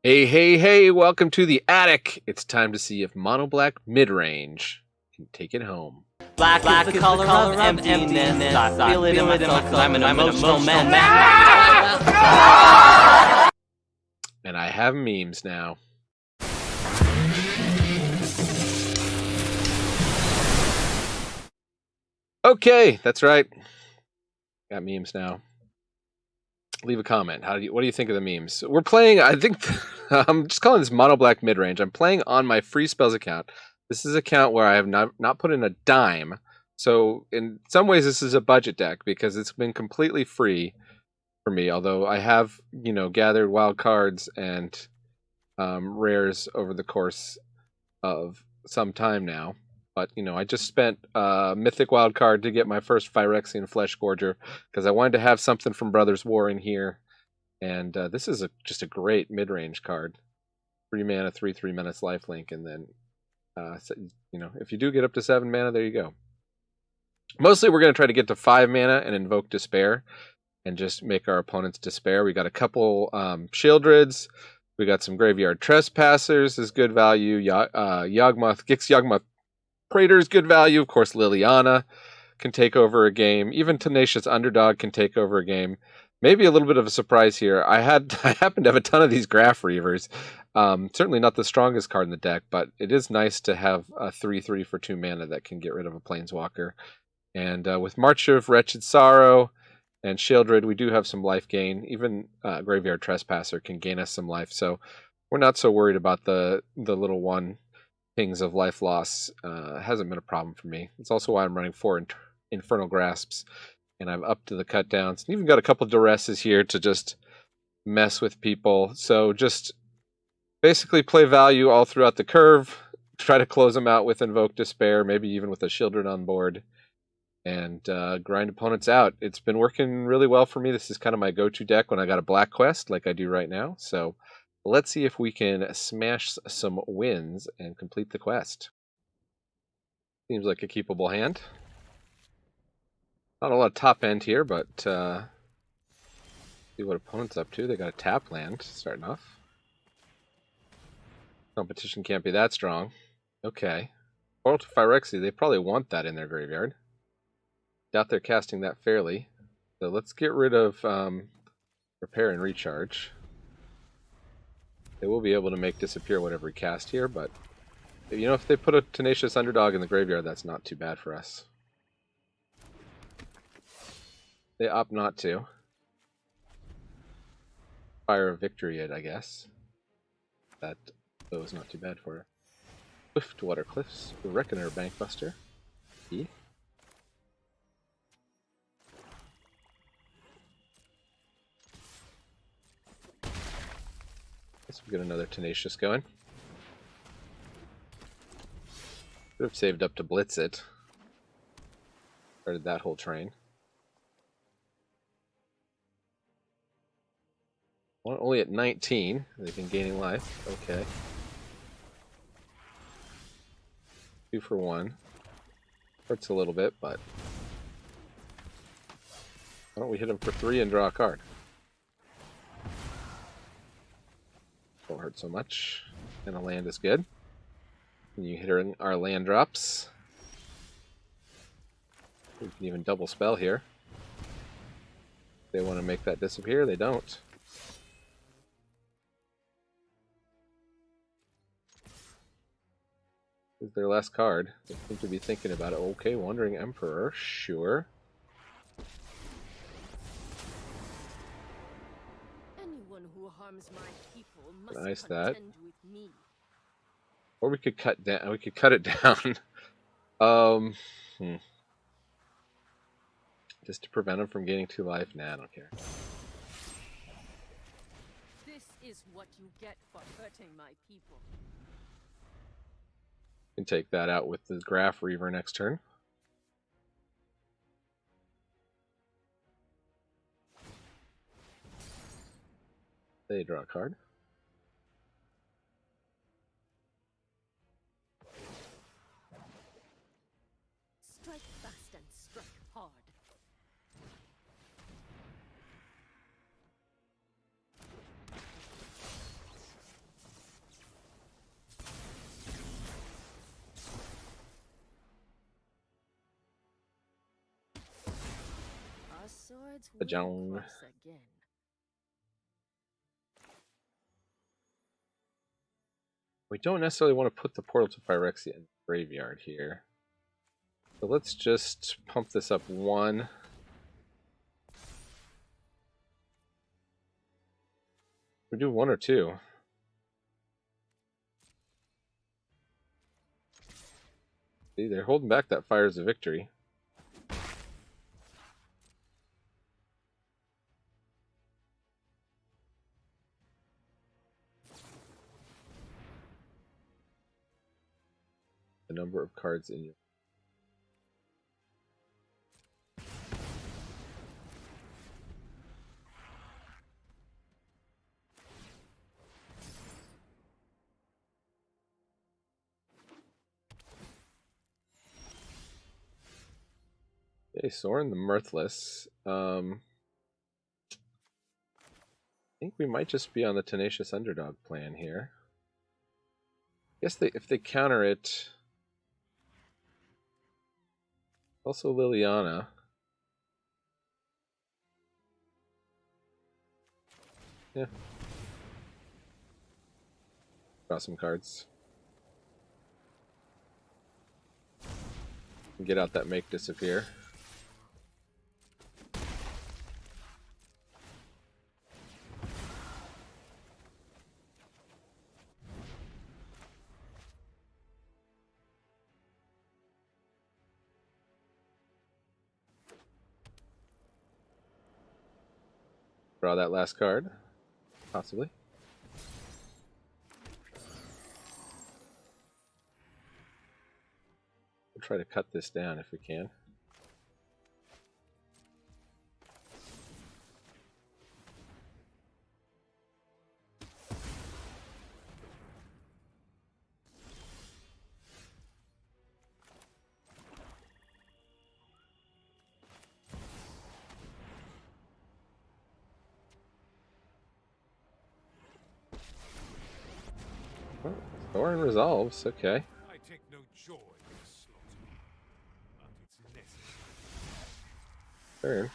Hey, hey, hey, welcome to the attic. It's time to see if Mono Black Midrange can take it home. Black is the color of emptiness. I feel it in my soul because I'm an emotional man. And I have memes now. Okay, that's right. Got memes now. Leave a comment. What do you think of the memes? We're playing, I think, I'm just calling this Mono Black Midrange. I'm playing on my free spells account. This is an account where I have not put in a dime. So in some ways this is a budget deck because it's been completely free for me, although I have, gathered wild cards and rares over the course of some time now. But, I just spent a Mythic wild card to get my first Phyrexian Flesh Gorger because I wanted to have something from Brothers War in here. And this is just a great mid-range card. 3 mana, 3 minutes lifelink, and then, if you do get up to 7 mana, there you go. Mostly we're going to try to get to 5 mana and invoke Despair and just make our opponents despair. We got a couple Shieldrids. We got some Graveyard Trespassers is good value. Yawgmoth, Gix Yawgmoth Praetor is good value. Of course, Liliana can take over a game. Even Tenacious Underdog can take over a game. Maybe a little bit of a surprise here. I happen to have a ton of these Graph Reavers. Certainly not the strongest card in the deck, but it is nice to have a 3/3 for 2 mana that can get rid of a Planeswalker. And with March of Wretched Sorrow and Shieldred, we do have some life gain. Even Graveyard Trespasser can gain us some life, so we're not so worried about the little one pings of life loss. Hasn't been a problem for me. It's also why I'm running 4 Infernal Grasps, and I'm up to the cut downs. And even got a couple Duresses here to just mess with people. So just basically play value all throughout the curve. Try to close them out with Invoke Despair, maybe even with a Shieldred on board, and grind opponents out. It's been working really well for me. This is kind of my go-to deck when I got a black quest like I do right now. So let's see if we can smash some wins and complete the quest. Seems like a keepable hand. Not a lot of top end here, but see what opponent's up to. They got a tap land starting off. Competition can't be that strong. Okay. Portal to Phyrexia, they probably want that in their graveyard. Doubt they're casting that fairly. So let's get rid of Repair and Recharge. They will be able to make disappear whatever we cast here, but if they put a Tenacious Underdog in the graveyard, that's not too bad for us. They opt not to. Fire of Victory, I guess. That was not too bad for her. Swiftwater Cliffs, Reckoner Bankbuster. E. Guess we get another Tenacious going. Could have saved up to blitz it. Started that whole train. Well, only at 19. They've been gaining life. Okay. 2 for 1. Hurts a little bit, but why don't we hit him for 3 and draw a card? Won't hurt so much. And a land is good. And you hit our land drops. We can even double spell here. If they want to make that disappear, they don't. This is their last card. They seem to be thinking about it. Okay, Wandering Emperor, sure. Anyone who harms my people must Nice that. contend with me. Or we could cut down. We could cut it down. Just to prevent him from gaining 2 life. Nah, I don't care. This is what you get for hurting my people. Can take that out with the Graph Reaver next turn. They draw a card. Strike fast and strike hard. It's Ba-jong. way close again. We don't necessarily want to put the portal to Phyrexia in the graveyard here. So let's just pump this up one. We do one or two. See, they're holding back that Fires of Victory. The number of cards in your... Okay, Soren the Mirthless. I think we might just be on the Tenacious Underdog plan here. I guess if they counter it... Also Liliana. Yeah. Draw some cards. Get out that Make Disappear. Draw that last card, possibly. We'll try to cut this down if we can. Well, Thorin resolves, okay. I take no joy in the slaughter, but it's necessary. Turn.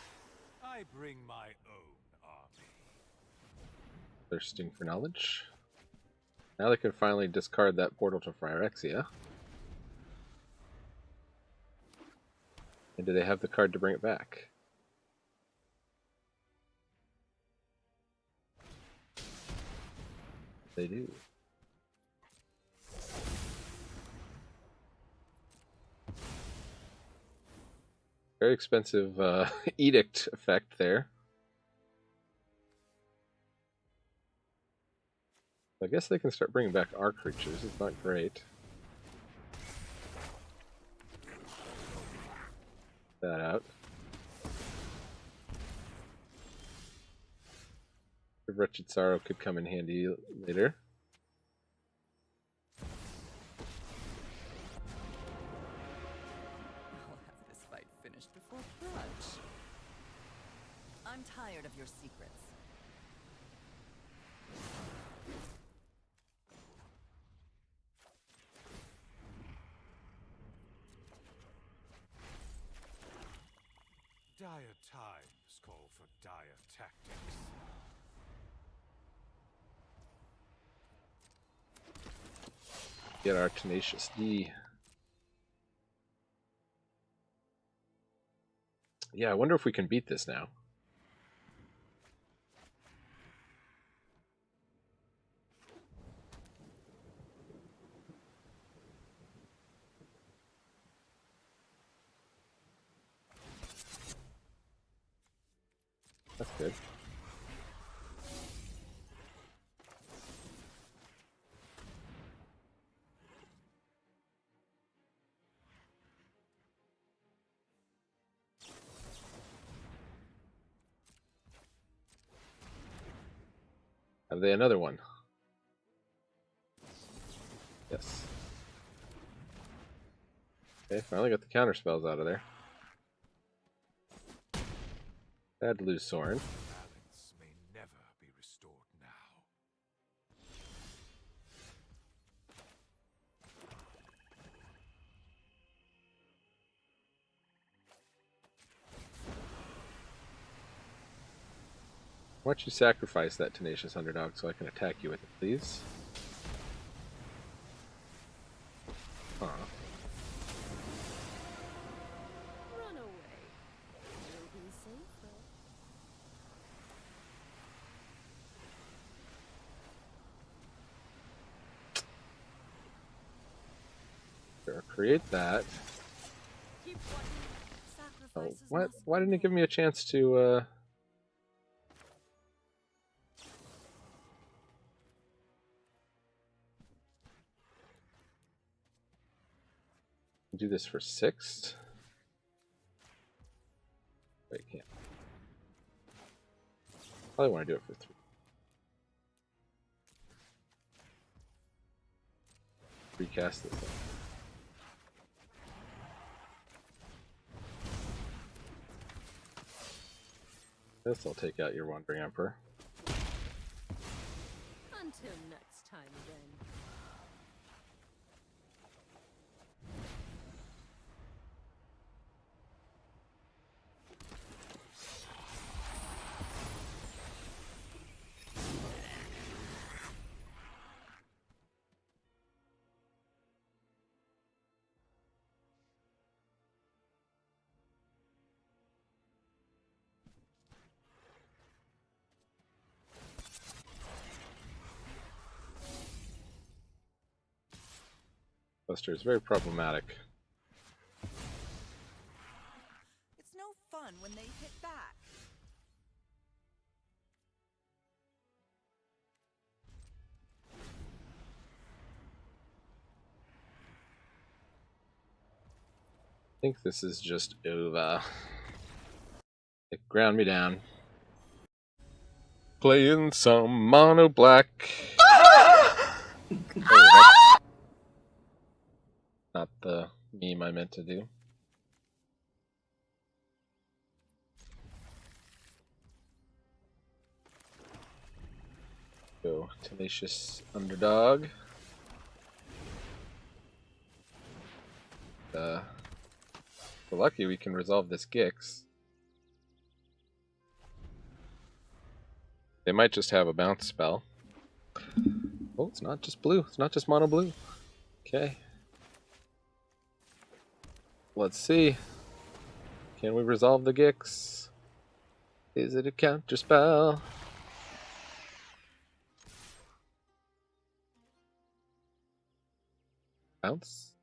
I bring my own army. Thirsting for knowledge. Now they can finally discard that portal to Phyrexia. And do they have the card to bring it back? They do. Very expensive edict effect there. I guess they can start bringing back our creatures. It's not great. That out. Wretched Sorrow could come in handy later. I'll have this fight finished before brunch. I'm tired of your secrets. Dire times call for dire tactics. Get our Tenacious D. Yeah, I wonder if we can beat this now. That's good. Have they another one? Yes. Okay, finally got the counter spells out of there. Bad to lose Soren. Balance may never be restored now. Why don't you sacrifice that tenacious underdog so I can attack you with it, please? Huh. Run away. You'll be safer. Sure, create that. Keep watching. Oh, Sacrifices what? must Why be didn't it give made. me a chance to, do this for 6? Wait, can't. Probably want to do it for 3. Recast this thing. This will take out your Wandering Emperor. Until next time, then. Buster is very problematic. It's no fun when they hit back. I think this is just over. It ground me down. Playing some mono black. Oh, that's not the meme I meant to do. Go tenacious underdog. We're lucky we can resolve this Gix. They might just have a bounce spell. Oh, it's not just blue. It's not just mono blue. Okay. Let's see. Can we resolve the Gix? Is it a counter spell? Bounce?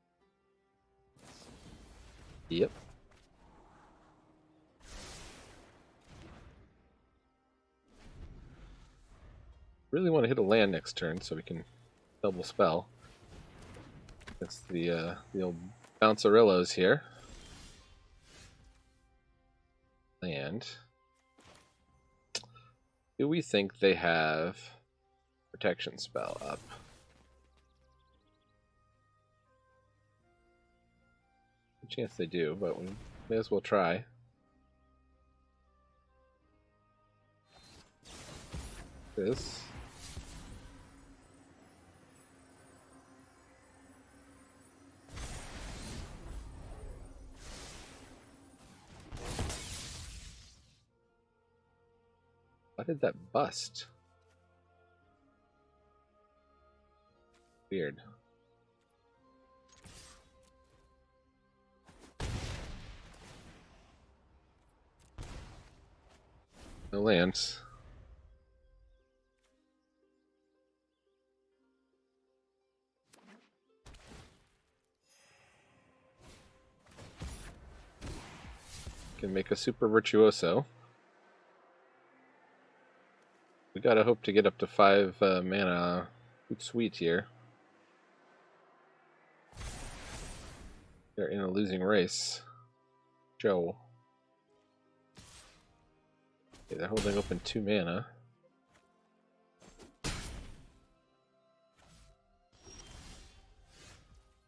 Yep. Really want to hit a land next turn so we can double spell. That's the old bouncerillos here. Land. Do we think they have protection spell up? A chance they do, but we may as well try. This. Why did that bust? Weird. No lands. Can make a super virtuoso. We gotta hope to get up to 5 mana. Sweet here. They're in a losing race. Joe. Okay, they're holding open 2 mana.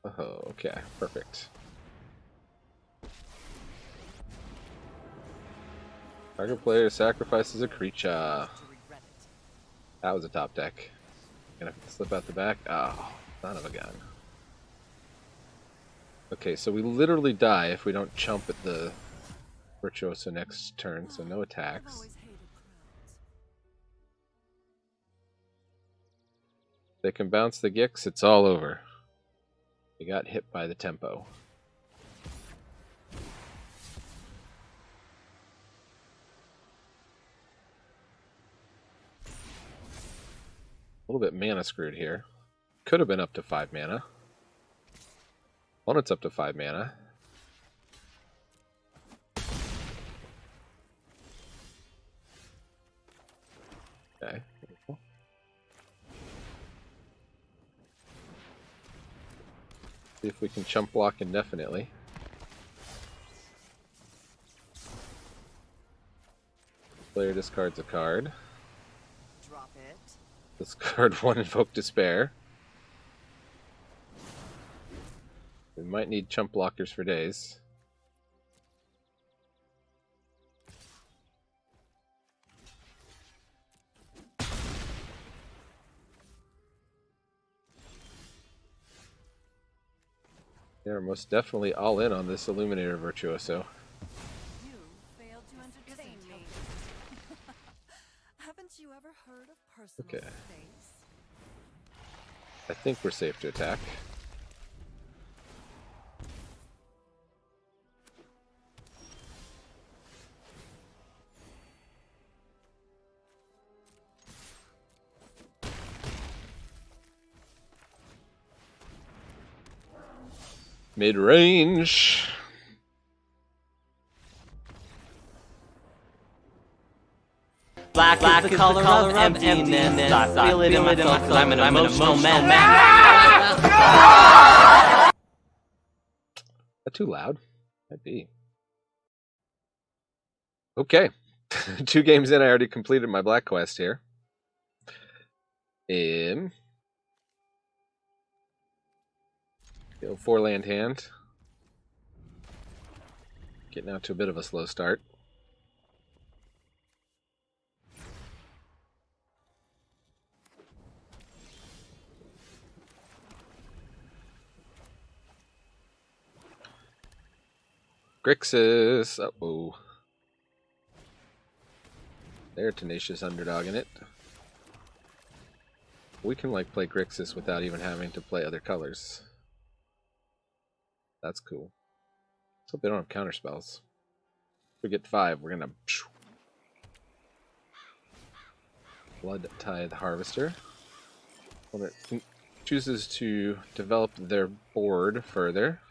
Oh, okay, perfect. Target player sacrifices a creature. To regret it. That was a top deck. Gonna have to slip out the back. Oh, son of a gun. Okay, so we literally die if we don't chump at the Virtuoso next turn, so no I've attacks. always hated crowds. They can bounce the Gix, it's all over. They got hit by the tempo. A little bit mana screwed here. Could have been up to 5 mana. Opponent's up to 5 mana. Okay. See if we can chump block indefinitely. Player discards a card. Drop it. Discard 1 Invoke Despair. We might need chump blockers for days. They're most definitely all in on this Illuminator Virtuoso. You failed to entertain me. Haven't you ever heard of personal Okay. space? I think we're safe to attack. Mid-range. Black is the color of emptiness. I feel it in my soul 'cause I'm an emotional man. Is that too loud? Might be. Okay. 2 games in, I already completed my black quest here. Go 4 land hand. Getting out to a bit of a slow start. Grixis. Uh-oh. They're a tenacious underdog in it. We can like play Grixis without even having to play other colors. That's cool. Let's hope they don't have counter spells. If we get 5, we're gonna Blood Tithe Harvester. Opponent chooses to develop their board further.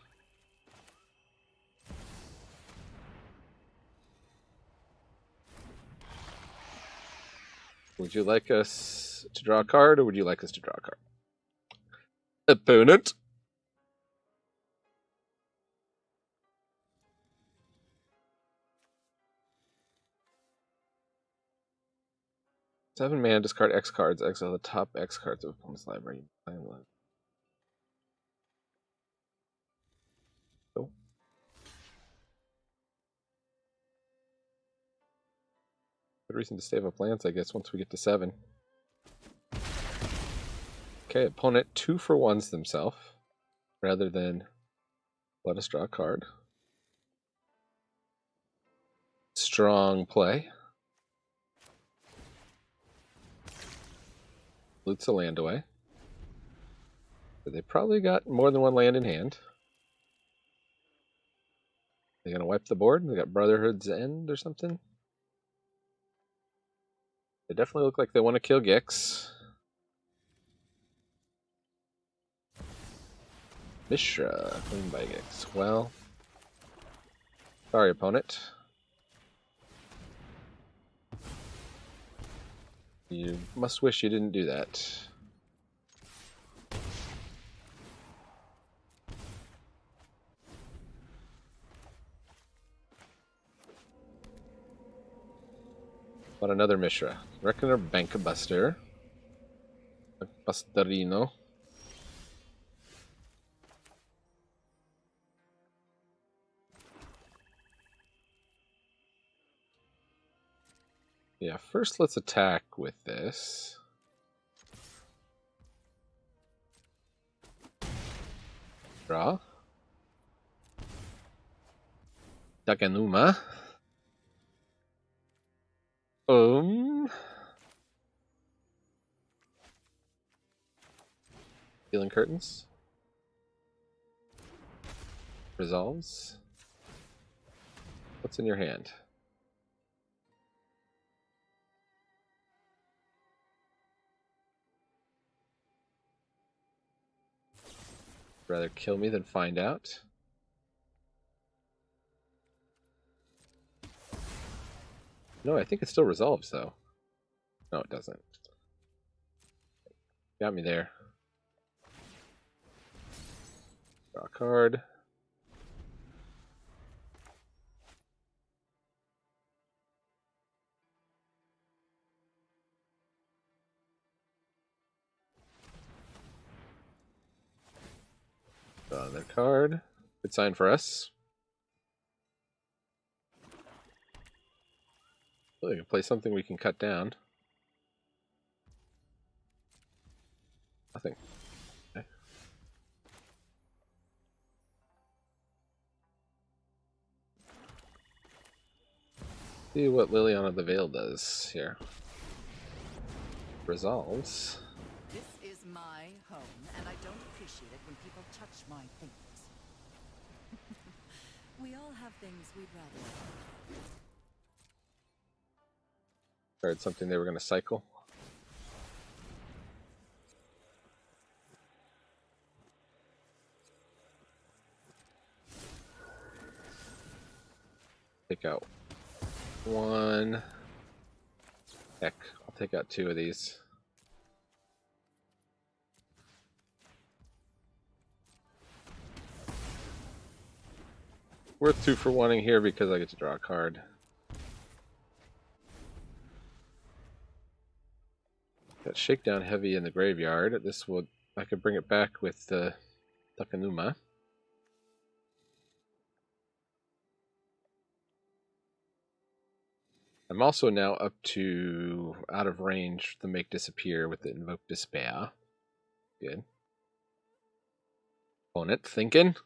Would you like us to draw a card, or would you like us to draw a card? Opponent. Seven mana, discard X cards, exile the top X cards of opponent's library. Oh. Good reason to save up lands, I guess, once we get to 7. Okay, opponent 2 for 1s themselves, rather than let us draw a card. Strong play. Loots a land away. But they probably got more than 1 land in hand. They gonna wipe the board? They got Brotherhood's End or something? They definitely look like they want to kill Gix. Mishra, clean by Gix. Well, sorry, opponent. You must wish you didn't do that. But another Mishra. Reckoner Bank Buster. Busterino. Yeah, first let's attack with this. Draw. Daganuma. Healing Curtains. Resolves. What's in your hand? Rather kill me than find out. No, I think it still resolves though. No, it doesn't. Got me there. Draw a card. Draw another card. Good sign for us. Well, we can play something we can cut down. Nothing. Okay. See what Liliana the Veil does here. Resolves. This is my home, and I don't appreciate it when people touch my things. We all have things we'd rather have. Heard something they were going to cycle. Take out one. Heck, I'll take out two of these. Worth 2 for 1-ing here because I get to draw a card. Got Shakedown Heavy in the graveyard. This would, I could bring it back with the Takanuma. I'm also now up to out of range to make disappear with the Invoke Despair. Good. Opponent thinking.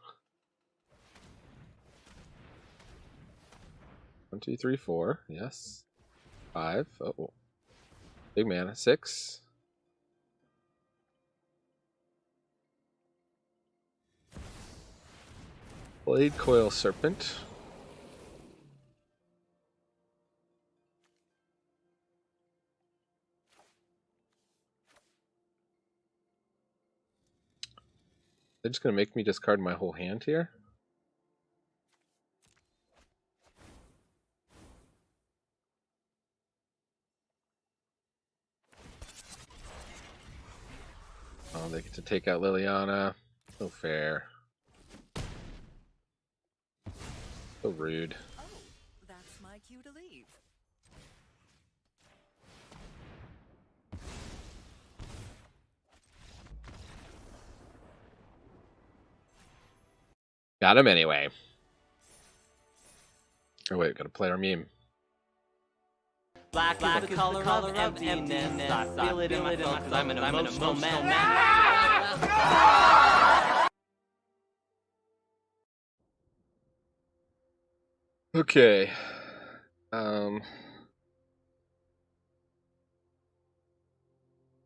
1, 2, 3, 4. Yes. 5. Oh. Big mana. 6. Blade Coil Serpent. They're just going to make me discard my whole hand here? Oh, they get to take out Liliana. So fair. So rude. Oh, that's my cue to leave. Got him anyway. Oh wait, gotta play our meme. Black is the color of emptiness. I feel it in my soul 'cause I'm an emotional man. Okay.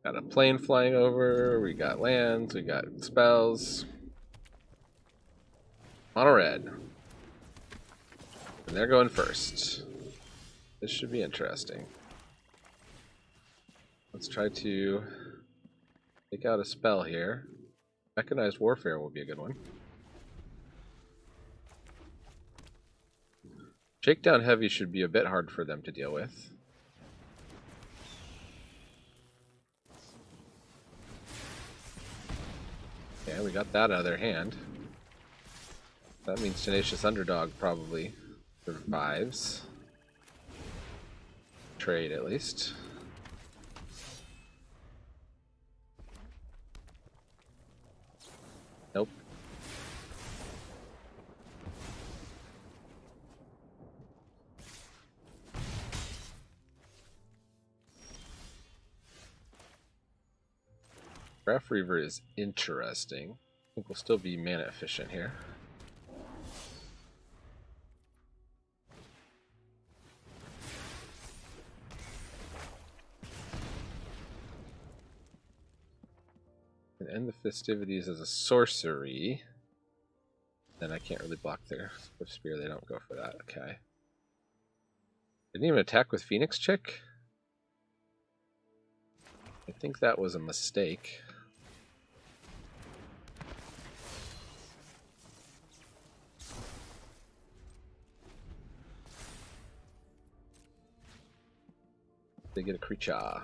Got a plane flying over, we got lands, we got spells. Mono red. And they're going first. This should be interesting. Let's try to take out a spell here. Mechanized Warfare will be a good one. Shakedown Heavy should be a bit hard for them to deal with. Yeah, we got that out of their hand. That means Tenacious Underdog probably survives. Trade, at least. Nope. Graph Reaver is interesting. I think we'll still be mana efficient here. And end the festivities as a sorcery. Then I can't really block their Swift Spear. They don't go for that. Okay. Didn't even attack with Phoenix Chick? I think that was a mistake. They get a creature.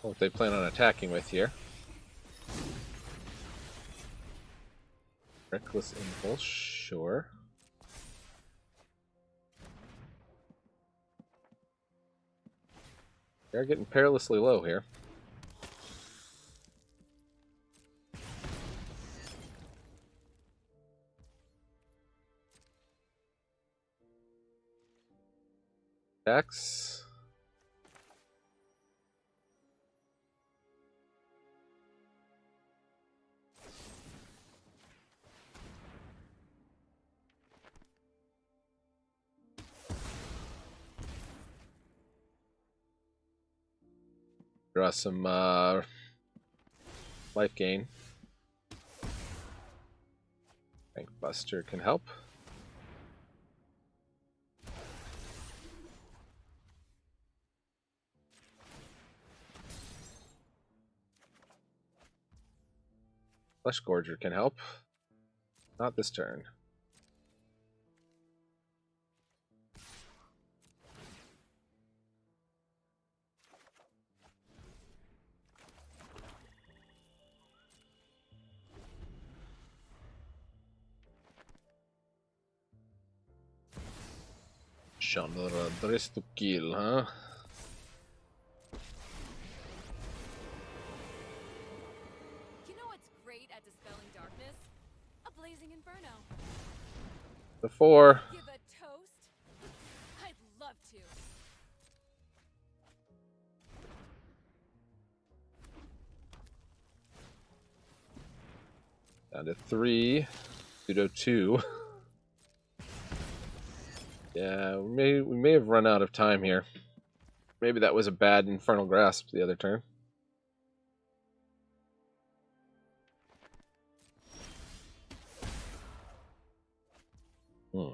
What they plan on attacking with here. Reckless Impulse, sure. They're getting perilously low here. Attacks. Draw some life gain. Bank Buster can help. Flesh Gorger can help. Not this turn. Chandra dress to kill, huh? You know what's great at dispelling darkness? A blazing inferno. The 4. Give a toast? I'd love to. Down to 3. Pseudo 2. Yeah, we may have run out of time here. Maybe that was a bad Infernal Grasp the other turn.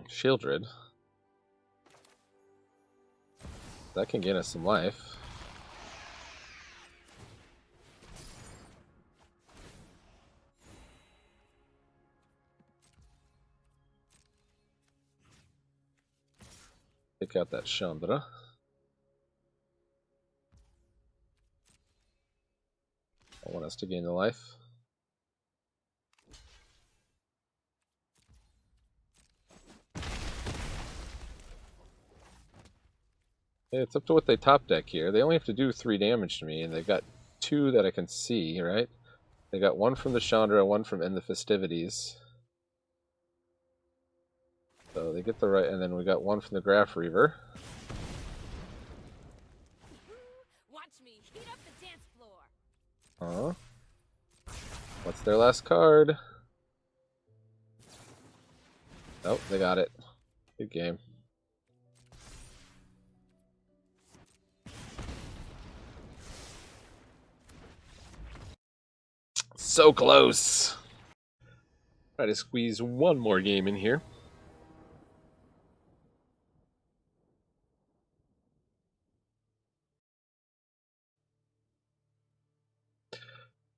Shieldred. That can gain us some life. Take out that Chandra. I want us to gain the life. Yeah, it's up to what they top deck here. They only have to do 3 damage to me, and they've got 2 that I can see, right? They got 1 from the Chandra, 1 from End the Festivities. So they get the right, and then we got 1 from the Graph Reaver. Watch me heat up the dance floor. What's their last card? Oh, they got it. Good game. So close. Try to squeeze one more game in here.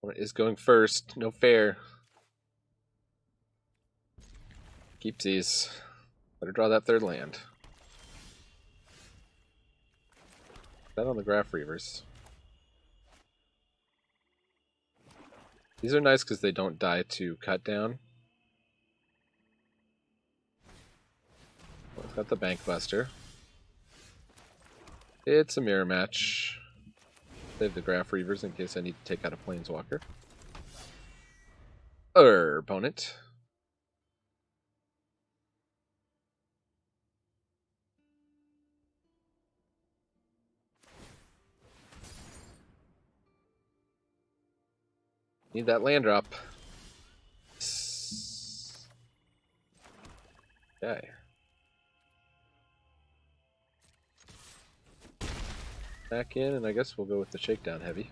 Opponent is going first. No fair. Keepsies. Better draw that third land. That on the Graph Reavers. These are nice because they don't die to cut down. Well, got the Bank Buster. It's a mirror match. Save the Graph Reavers in case I need to take out a Planeswalker. Opponent. Need that land drop. Okay. Back in, and I guess we'll go with the Shakedown Heavy.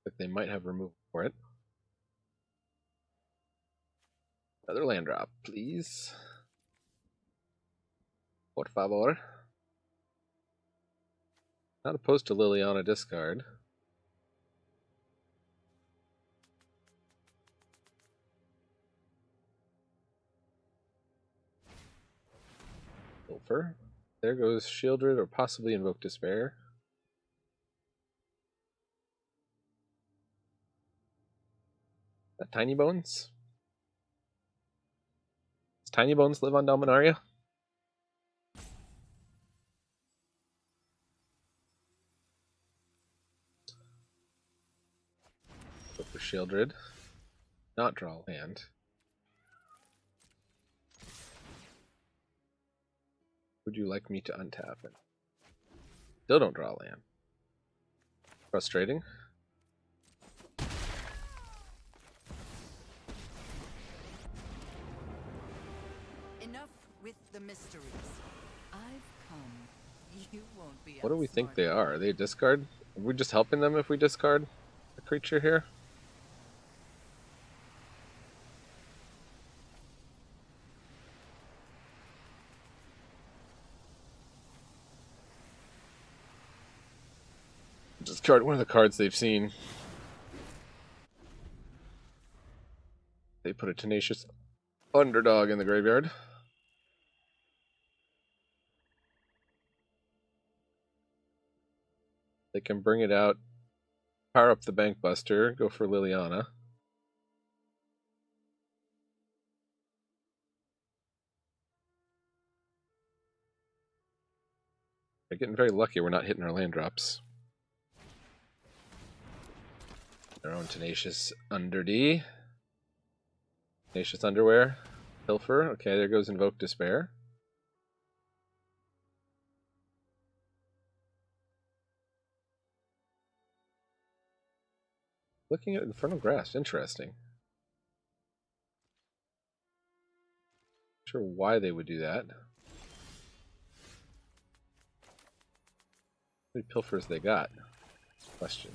But they might have removal for it. Another land drop, please. Por favor. Not opposed to Liliana discard. Pilfer. There goes Shieldred or possibly Invoke Despair. That Tiny Bones? Does Tiny Bones live on Dominaria? Go for Shieldred. Not draw land. Would you like me to untap it? Still don't draw land. Frustrating. Enough with the mysteries. I've come. You won't be. What do we think they are? Are they a discard? Are we just helping them if we discard a creature here? Discard one of the cards they've seen. They put a Tenacious Underdog in the graveyard. They can bring it out, power up the Bank Buster, go for Liliana. They're getting very lucky we're not hitting our land drops. Their own Tenacious Under-D. Tenacious Underwear. Pilfer. Okay, there goes Invoke Despair. Looking at Infernal Grasp, interesting. Not sure why they would do that. How many Pilfers they got? Question.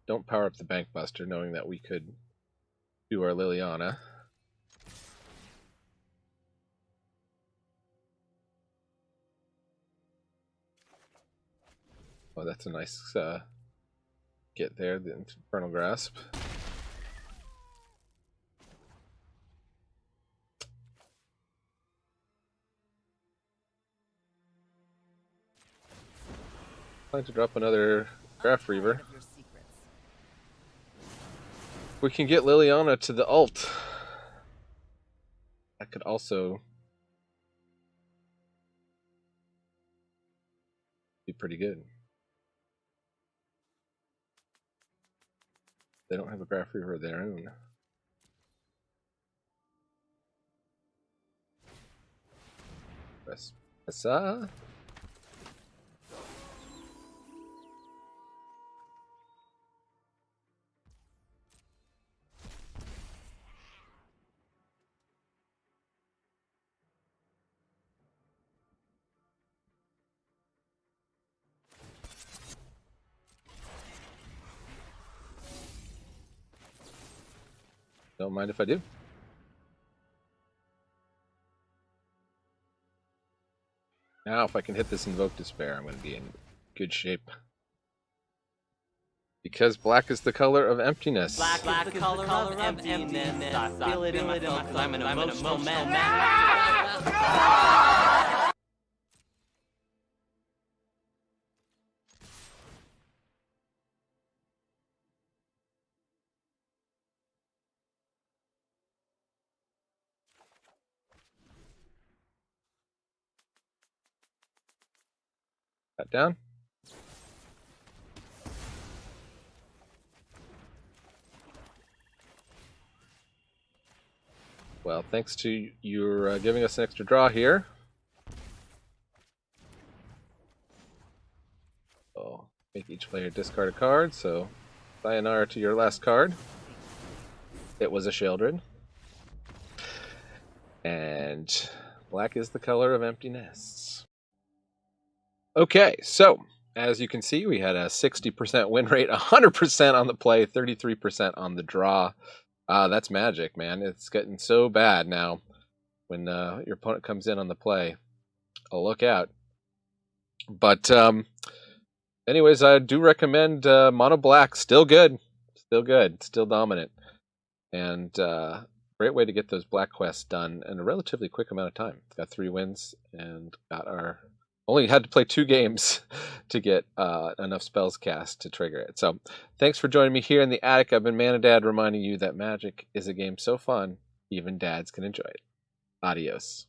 Don't power up the Bank Buster knowing that we could do our Liliana. Oh, that's a nice get there, the Infernal Grasp. Trying to drop another Graph Reaver. We can get Liliana to the ult. That could also be pretty good. They don't have a Graph Reaver of their own. Pressa. Don't mind if I do. Now, if I can hit this Invoke Despair, I'm going to be in good shape. Because black is the color of emptiness. Black is the color of emptiness. I feel it in my soul, 'cause I'm an emotional man. Cut down. Well, thanks to your giving us an extra draw here. So, make each player discard a card, so sayonara to your last card. It was a Sheldred. And black is the color of emptiness. Okay, so as you can see, we had a 60% win rate, 100% on the play, 33% on the draw. That's magic, man. It's getting so bad now when your opponent comes in on the play. Oh, look out. But anyways, I do recommend mono black. Still good. Still good. Still dominant. And great way to get those black quests done in a relatively quick amount of time. Got 3 wins and got our... Only had to play 2 games to get enough spells cast to trigger it. So thanks for joining me here in the attic. I've been Manadad, reminding you that Magic is a game so fun, even dads can enjoy it. Adios.